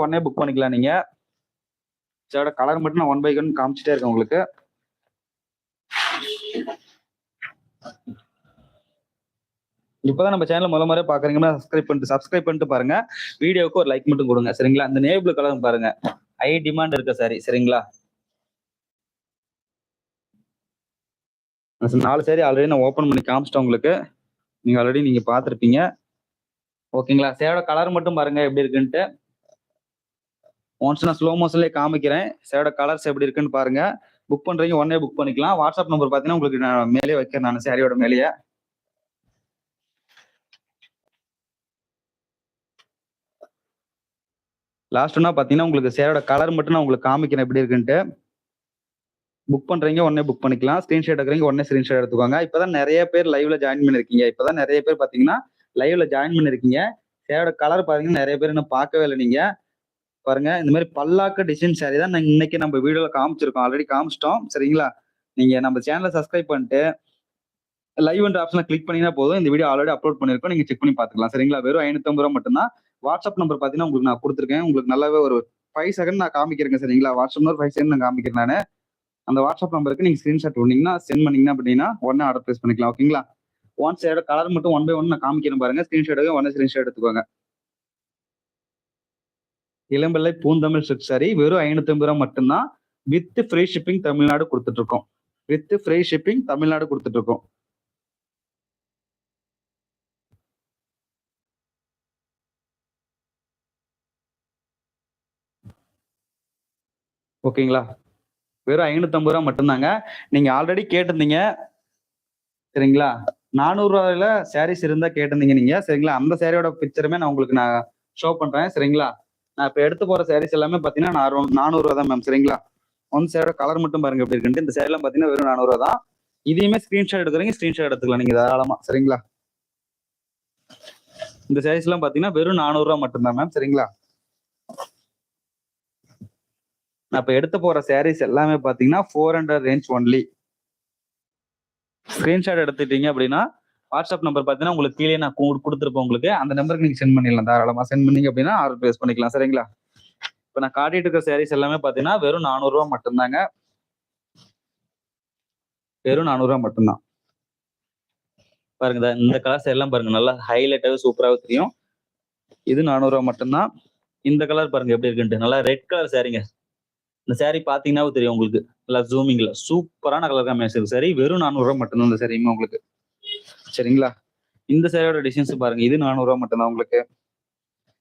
உடனே புக் பண்ணிக்கலாம் நீங்க. இதோட கலர் மட்டும் நான் 1 by 1 காமிச்சிட்டே இருக்கேன் உங்களுக்கு. இப்பதான் நம்ம சேனல் முதல் முறை பாக்குறீங்கன்னா சப்ஸ்கிரைப் பண்ணிட்டு பாருங்க. வீடியோவுக்கு ஒரு லைக் மட்டும் கொடுங்க சரிங்களா. இந்த நேவி ப்ளூ கலர் பாருங்க, ஹை டிமாண்ட் இருக்க சாரி சரிங்களா. 4 சாரி ஆல்ரெடி நான் ஓபன் பண்ணி காமிச்சிட்டேன் உங்களுக்கு. நீங்க ஆல்ரெடி பார்த்துருப்பீங்க ஓகேங்களா. சேரோட கலர் மட்டும் பாருங்க எப்படி இருக்குன்ட்டு. ஒன்ஸ் நான் ஸ்லோ மோஷன்லேயே காமிக்கிறேன். சேரோட கலர்ஸ் எப்படி இருக்குன்னு பாருங்க. புக் பண்றீங்க உடனே புக் பண்ணிக்கலாம். வாட்ஸ்அப் நம்பர் பார்த்தீங்கன்னா உங்களுக்கு நான் மேலே வைக்கிறேன், நான் சாரியோட மேலேயே. லாஸ்ட்னா பார்த்தீங்கன்னா உங்களுக்கு சேரோட கலர் மட்டும் நான் உங்களுக்கு காமிக்கிறேன் எப்படி இருக்குன்ட்டு. புக் பண்றீங்க உடனே புக் பண்ணிக்கலாம். ஸ்கிரீன்ஷாட் எடுக்கிறீங்க உடனே ஸ்கிரீன்ஷாட் எடுத்துக்கோங்க. இப்பதான் நிறைய பேர் லைவ்ல ஜாயின் பண்ணிருக்கீங்க. இப்பதான் நிறைய பேர் பாத்தீங்கன்னா லைவ்ல ஜாயின் பண்ணிருக்கீங்க. சேரோட கலர் பாத்தீங்கன்னா நிறைய பேர் இன்னும் பார்க்கவே இல்லை. நீங்க பாருங்க, இந்த மாதிரி பல்லாக்கு டிசைன் சாரி தான் இன்னைக்கு நம்ம வீடியோல காமிச்சிருக்கோம், ஆல்ரெடி காமிச்சிட்டோம் சரிங்களா. நீங்க நம்ம சேனலை சப்ஸ்கிரைப் பண்ணிட்டு லைவ் என்ற ஆப்ஷனை கிளிக் பண்ணினா போதும். இந்த வீடியோ ஆல்ரெடி அப்லோட் பண்ணிருக்கோம், நீங்க செக் பண்ணி பாத்துக்கலாம் சரிங்களா. வெறும் 550 ரூபா மட்டும்தான். வாட்ஸ்அப் நம்பர் பாத்தீங்கன்னா உங்களுக்கு நான் கொடுத்துருக்கேன். உங்களுக்கு நல்லாவே ஒரு 5 செகண்ட் நான் காமிக்கிறேங்க சரிங்களா. வாட்ஸ்அப் 5 செகண்ட் நான் காமிக்கிறேன். நான் அந்த வாட்ஸ்அப் நம்பருக்கு நீங்க ஸ்கிரீன்ஷாட் பண்ணீங்கன்னா சென்ட் பண்ணீங்கன்னா அப்படின்னா உடனே ஆர்டர் பிளேஸ் பண்ணிக்கலாம் ஓகேங்களா. ஒன்ஸ் சேரோட கலர் மட்டும் 1 by 1 நான் காமிக்கிறேன் பாருங்க. ஸ்கிரீன்ஷாட் உடனே ஸ்கிரீன்ஷாட் எடுத்துக்கோங்க. இளம்பிள்ளை பூந்தமிழ் சில்க் சாரி வெறும் 550 ரூபா மட்டும்தான். வித் ஃப்ரீ ஷிப்பிங் தமிழ்நாடு கொடுத்துட்டு இருக்கோம். வித் ஃப்ரீ ஷிப்பிங் தமிழ்நாடு கொடுத்துட்டு இருக்கோம். ஓகேங்களா. வெறும் 550 ரூபா மட்டும்தாங்க. நீங்க ஆல்ரெடி கேட்டிருந்தீங்க சரிங்களா. 400 ரூபாயில சாரீஸ் இருந்தா கேட்டிருந்தீங்க நீங்க சரிங்களா. அந்த சாரியோட பிக்சருமே நான் உங்களுக்கு நான் ஷோ பண்றேன் சரிங்களா. நான் இப்ப எடுத்து போற சாரீஸ் எல்லாமே பாத்தீங்கன்னா 400 ரூபா தான் மேம் சரிங்களா. ஒன் சாரியோட கலர் மட்டும் பாருங்க எப்படி இருக்குன்ட்டு. இந்த சாரி எல்லாம் பாத்தீங்கன்னா வெறும் 400 ரூபா தான். இதையுமே ஸ்கிரீன்ஷாட் எடுக்கிறீங்க, ஸ்கிரீன்ஷாட் எடுத்துக்கலாம் நீங்க தாராளமா சரிங்களா. இந்த சாரீஸ் எல்லாம் பாத்தீங்கன்னா வெறும் 400 ரூபா மட்டும்தான் மேம் சரிங்களா. நான் இப்ப எடுத்து போற சாரீஸ் எல்லாமே பாத்தீங்கன்னா 400 ரேஞ்ச் ஒன்லி. ஸ்கிரீன்ஷாட் எடுத்துட்டீங்க அப்படின்னா வாட்ஸ்அப் நம்பர் பார்த்தீங்கன்னா உங்களுக்கு கீழே நான் கொடுத்துருப்பேன் உங்களுக்கு. அந்த நம்பருக்கு நீங்க சென்ட் பண்ணிடலாம் தாராளமா. சென்ட் பண்ணீங்க அப்படின்னா ஆர்டர் பிளேஸ் பண்ணிக்கலாம் சரிங்களா. இப்போ நான் காட்டிட்டு இருக்க சாரீஸ் எல்லாமே பார்த்தீங்கன்னா வெறும் 400 ரூபா மட்டும்தாங்க. வெறும் 400 ரூபா மட்டும்தான். பாருங்க இந்த கலர்ஸ் எல்லாம் பாருங்க, நல்லா ஹைலைட்டாவே சூப்பராகவே தெரியும். இது 400 ரூபா மட்டும்தான். இந்த கலர் பாருங்க எப்படி இருக்குன்ட்டு, நல்லா ரெட் கலர் சாரீங்க. இந்த சாரீ பாத்தீங்கன்னா தெரியும் உங்களுக்கு, நல்லா ஜூமிங்ல சூப்பரான கலர் காம்பினேஷன் சாரி. வெறும் 400 ரூபா மட்டும்தான் இந்த சாரியுமே உங்களுக்கு சரிங்களா. இந்த சாரியோட டிசைன்ஸ் பாருங்க, இது 400 ரூபா மட்டும்தான் உங்களுக்கு.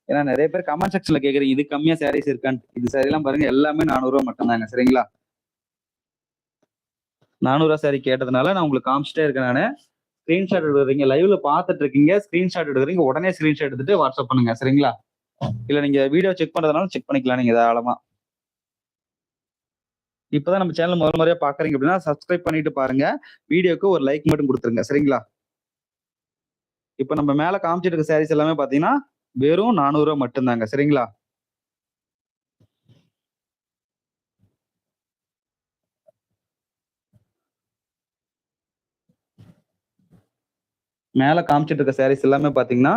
ஏன்னா நிறைய பேர் கமெண்ட் செக்ஷன்ல கேக்குறீங்க இது கம்மியா சாரீஸ் இருக்கான்னு. இது சாரி எல்லாம் பாருங்க எல்லாமே 400 ரூபா மட்டும்தாங்க சரிங்களா. 400 ரூபா சாரி கேட்டதுனால நான் உங்களுக்கு காமிச்சிட்டே இருக்கேன். நானு ஸ்கிரீன்ஷாட் எடுக்கிறீங்க, லைவ்ல பாத்துட்டு இருக்கீங்க, ஸ்கிரீன்ஷாட் எடுக்கிறீங்க உடனே ஸ்கிரீன்ஷாட் எடுத்துட்டு வாட்ஸ்அப் பண்ணுங்க சரிங்களா. இல்ல நீங்க வீடியோ செக் பண்றதுனால செக் பண்ணிக்கலாம் நீங்க தாராளமா. இப்பதான் நம்ம சேனல் முதல் முறையா பாக்குறீங்க அப்படின்னா சப்ஸ்கிரைப் பண்ணிட்டு பாருங்க. வீடியோக்கு ஒரு லைக் மட்டும் கொடுத்துருங்க சரிங்களா. இப்ப நம்ம மேல காமிச்சிட்டு இருக்க சாரீஸ் எல்லாமே பாத்தீங்கன்னா வெறும் 400 ரூபா மட்டும்தாங்க சரிங்களா. மேல காமிச்சிட்டு இருக்க சாரீஸ் எல்லாமே பாத்தீங்கன்னா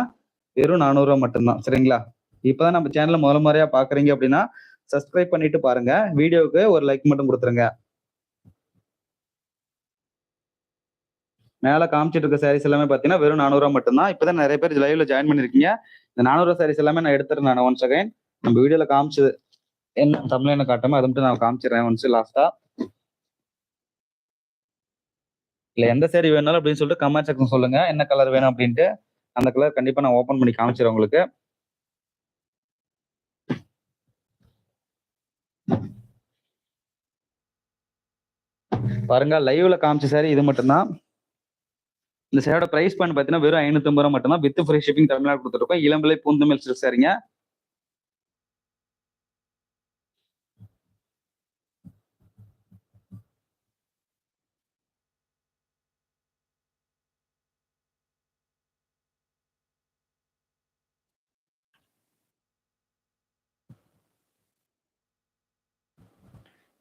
வெறும் 400 ரூபா மட்டும்தான் சரிங்களா. இப்பதான் நம்ம சேனல்ல முதல் முறையா பாக்குறீங்க அப்படின்னா சப்ஸ்கிரைப் பண்ணிட்டு பாருங்க. வீடியோவுக்கு ஒரு லைக் மட்டும் கொடுத்துருங்க. மேல காமிச்சிட்டு இருக்க சாரீஸ் எல்லாமே பாத்தீங்கன்னா வெறும் 400 ரூபா மட்டும்தான். இப்பதான் நிறைய பேர் லைவ்ல ஜாயின் பண்ணிருக்கீங்க. இந்த 400 ரூபா சாரீஸ் எல்லாமே நான் எடுத்துறேன். நான் ஒன்ஸ் அகைன் நம்ம வீடியோல காமிச்சது என்ன தமிழ் என்ன காட்டாம அதை மட்டும் நான் காமிச்சிடுறேன் ஒன்ஸ் லாஸ்டா. இல்ல எந்த சாரி வேணாலும் அப்படின்னு சொல்லிட்டு கமெண்ட் செக்ஷன் சொல்லுங்க, என்ன கலர் வேணும் அப்படின்ட்டு. அந்த கலர் கண்டிப்பா நான் ஓபன் பண்ணி காமிச்சிடுறேன் உங்களுக்கு. பாருங்க லைவ்ல காமிச்ச சாரி இது மட்டும்தான். இந்த சாரியோட பிரைஸ் பண்ணி பாத்தீங்கன்னா வெறும் 550 ரூபா மட்டும்தான். வித் ஃப்ரீ ஷிப்பிங் தமிழ்நாடு கொடுத்துருக்கோம். இளம்பிள்ளை பூந்தமிழ் சில்க் சாரிங்க.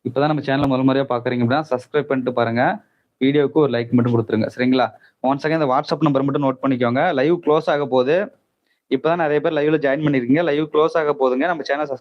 இப்பதான் நம்ம சேனல் முதல் முறையா பாக்குறீங்க அப்படின்னா சப்ஸ்கிரைப் பண்ணிட்டு பாருங்க. வீடியோவுக்கு ஒரு லைக் மட்டும் கொடுத்துருங்க சரிங்களா. ஒன்ஸ் அகைன் இந்த வாட்ஸ்அப் நம்பர் மட்டும் நோட் பண்ணிக்கோங்க. லைவ் க்ளோஸ் ஆக போகுது. இப்பதான் நெறைய பேர் லைவ்ல ஜாயின் பண்ணியிருக்கீங்க. லைவ் க்ளோஸ் ஆக போதுங்க. நம்ம சேனல்